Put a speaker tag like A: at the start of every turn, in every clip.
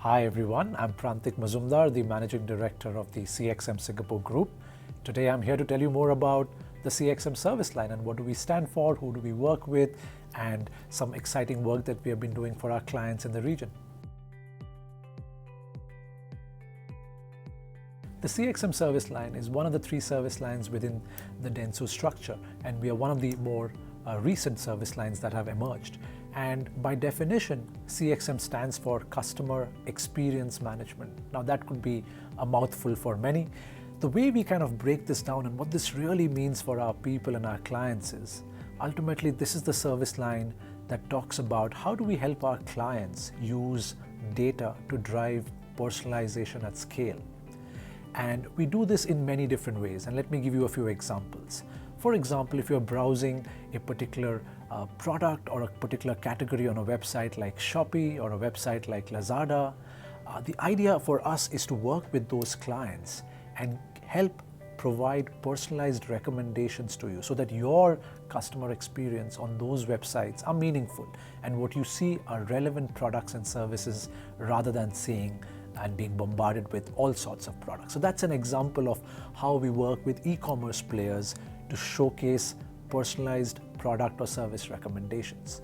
A: Hi everyone, I'm Prantik Mazumdar, the Managing Director of the CXM Singapore Group. Today I'm here to tell you more about the CXM Service Line and what do we stand for, who do we work with, and some exciting work that we have been doing for our clients in the region. The CXM Service Line is one of the 3 service lines within the dentsu structure, and we are one of the more recent service lines that have emerged. And by definition, CXM stands for Customer Experience Management. Now that could be a mouthful for many. The way we kind of break this down and what this really means for our people and our clients is, ultimately this is the service line that talks about how do we help our clients use data to drive personalization at scale. And we do this in many different ways, and let me give you a few examples. For example, if you're browsing a particular product or a particular category on a website like Shopee or a website like Lazada, the idea for us is to work with those clients and help provide personalized recommendations to you so that your customer experience on those websites are meaningful and what you see are relevant products and services rather than seeing and being bombarded with all sorts of products. So that's an example of how we work with e-commerce players to showcase personalized product or service recommendations.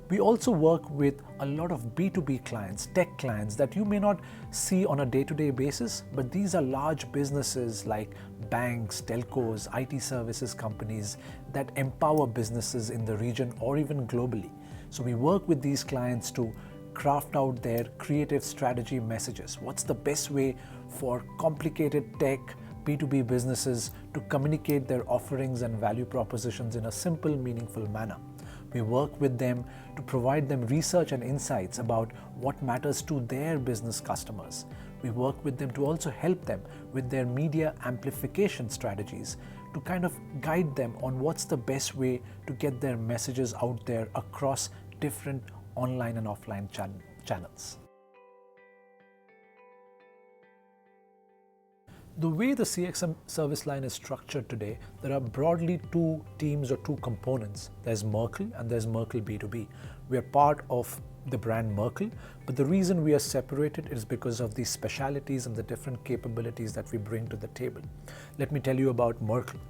A: We also work with a lot of B2B clients, tech clients that you may not see on a day-to-day basis, but these are large businesses like banks, telcos, IT services companies that empower businesses in the region or even globally. So we work with these clients to craft out their creative strategy messages. What's the best way for complicated tech B2B businesses to communicate their offerings and value propositions in a simple, meaningful manner? We work with them to provide them research and insights about what matters to their business customers. We work with them to also help them with their media amplification strategies to kind of guide them on what's the best way to get their messages out there across different online and offline channels. The way the CXM service line is structured today, there are broadly 2 teams or 2 components. There's Merkle and there's Merkle B2B. We are part of the brand Merkle, but the reason we are separated is because of the specialities and the different capabilities that we bring to the table. Let me tell you about Merkle.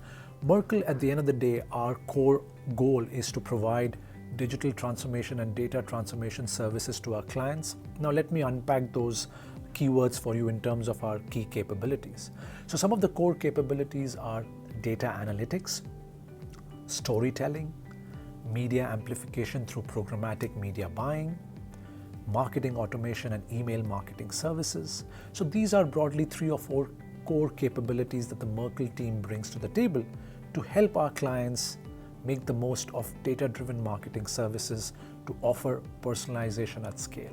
A: Merkle, at the end of the day, our core goal is to provide digital transformation and data transformation services to our clients. Now let me unpack those keywords for you in terms of our key capabilities. So some of the core capabilities are data analytics, storytelling, media amplification through programmatic media buying, marketing automation and email marketing services. So these are broadly 3 or 4 core capabilities that the Merkle team brings to the table to help our clients make the most of data-driven marketing services to offer personalization at scale.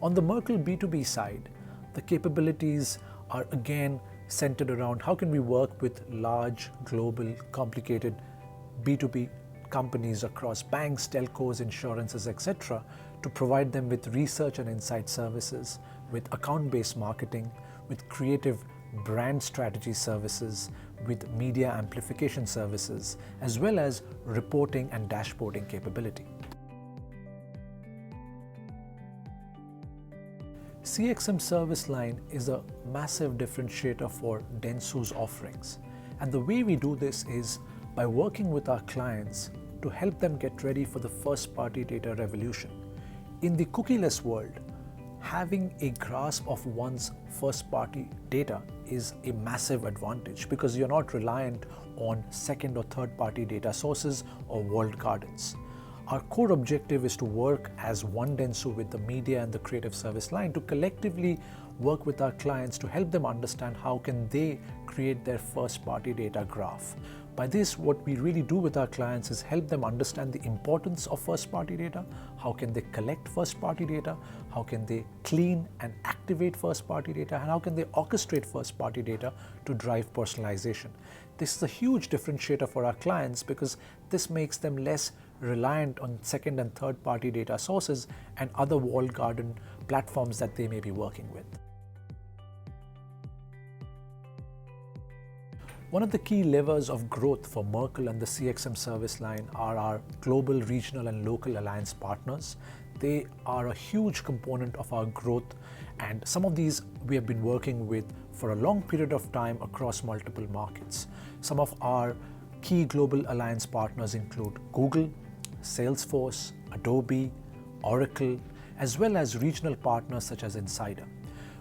A: On the Merkle B2B side, the capabilities are again centered around how can we work with large, global, complicated B2B companies across banks, telcos, insurances, etc., to provide them with research and insight services, with account-based marketing, with creative brand strategy services, with media amplification services, as well as reporting and dashboarding capability. CXM Service Line is a massive differentiator for dentsu's offerings. And the way we do this is by working with our clients to help them get ready for the first-party data revolution. In the cookieless world, having a grasp of one's first-party data is a massive advantage because you're not reliant on second or third-party data sources or walled gardens. Our core objective is to work as one dentsu with the media and the creative service line to collectively work with our clients to help them understand how can they create their first-party data graph. By this, what we really do with our clients is help them understand the importance of first-party data, how can they collect first-party data, how can they clean and activate first-party data, and how can they orchestrate first-party data to drive personalization. This is a huge differentiator for our clients because this makes them less reliant on second and third-party data sources and other walled garden platforms that they may be working with. One of the key levers of growth for Merkle and the CXM service line are our global, regional and local alliance partners. They are a huge component of our growth, and some of these we have been working with for a long period of time across multiple markets. Some of our key global alliance partners include Google, Salesforce, Adobe, Oracle, as well as regional partners such as Insider.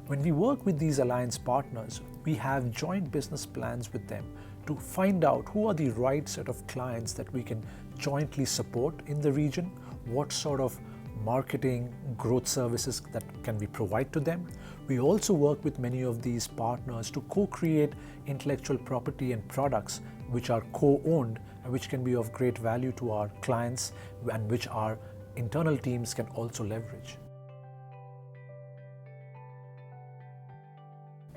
A: When we work with these alliance partners, we have joint business plans with them to find out who are the right set of clients that we can jointly support in the region, what sort of marketing, growth services that can we provide to them. We also work with many of these partners to co-create intellectual property and products which are co-owned and which can be of great value to our clients and which our internal teams can also leverage.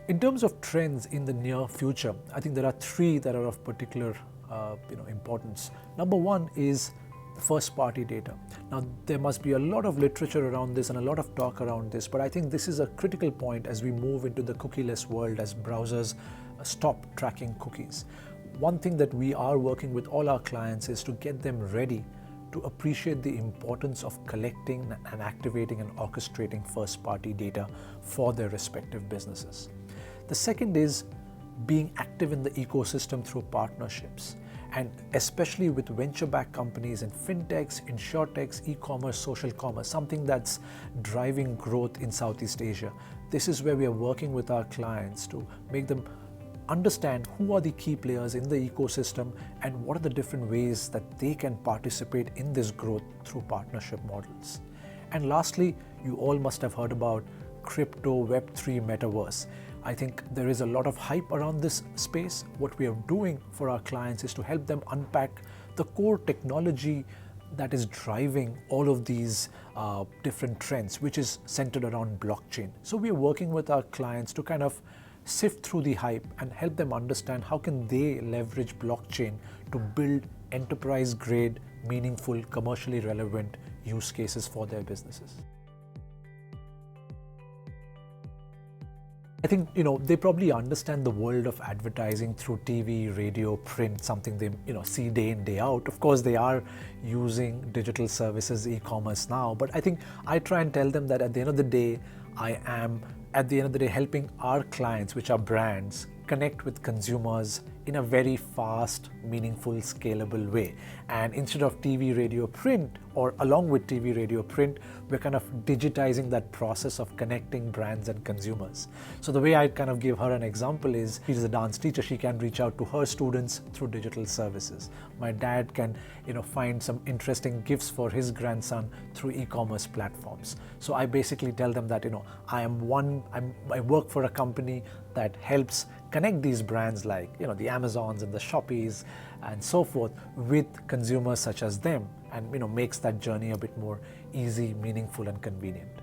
A: In terms of trends in the near future, I think there are three that are of particular importance. Number one is first-party data. Now, there must be a lot of literature around this and a lot of talk around this, but I think this is a critical point as we move into the cookieless world, as browsers stop tracking cookies. One thing that we are working with all our clients is to get them ready to appreciate the importance of collecting and activating and orchestrating first-party data for their respective businesses. The second is being active in the ecosystem through partnerships, and especially with venture-backed companies in fintechs, insurtechs, e-commerce, social commerce, something that's driving growth in Southeast Asia. This is where we are working with our clients to make them understand who are the key players in the ecosystem and what are the different ways that they can participate in this growth through partnership models. And lastly, you all must have heard about crypto, Web3, metaverse. I think there is a lot of hype around this space. What we are doing for our clients is to help them unpack the core technology that is driving all of these different trends, which is centered around blockchain. So we are working with our clients to kind of sift through the hype and help them understand how can they leverage blockchain to build enterprise-grade, meaningful, commercially relevant use cases for their businesses. I think, they probably understand the world of advertising through TV, radio, print, something they, see day in, day out. Of course, they are using digital services, e-commerce now, but I think I try and tell them that at the end of the day, I am, helping our clients, which are brands, connect with consumers in a very fast, meaningful, scalable way. And instead of TV, radio, print, or along with TV, radio, print, we're kind of digitizing that process of connecting brands and consumers. So the way I kind of give her an example is, she's a dance teacher, she can reach out to her students through digital services. My dad can, find some interesting gifts for his grandson through e-commerce platforms. So I basically tell them that, I work for a company that helps connect these brands like, the Amazons and the Shoppies and so forth with consumers such as them, and makes that journey a bit more easy, meaningful and convenient.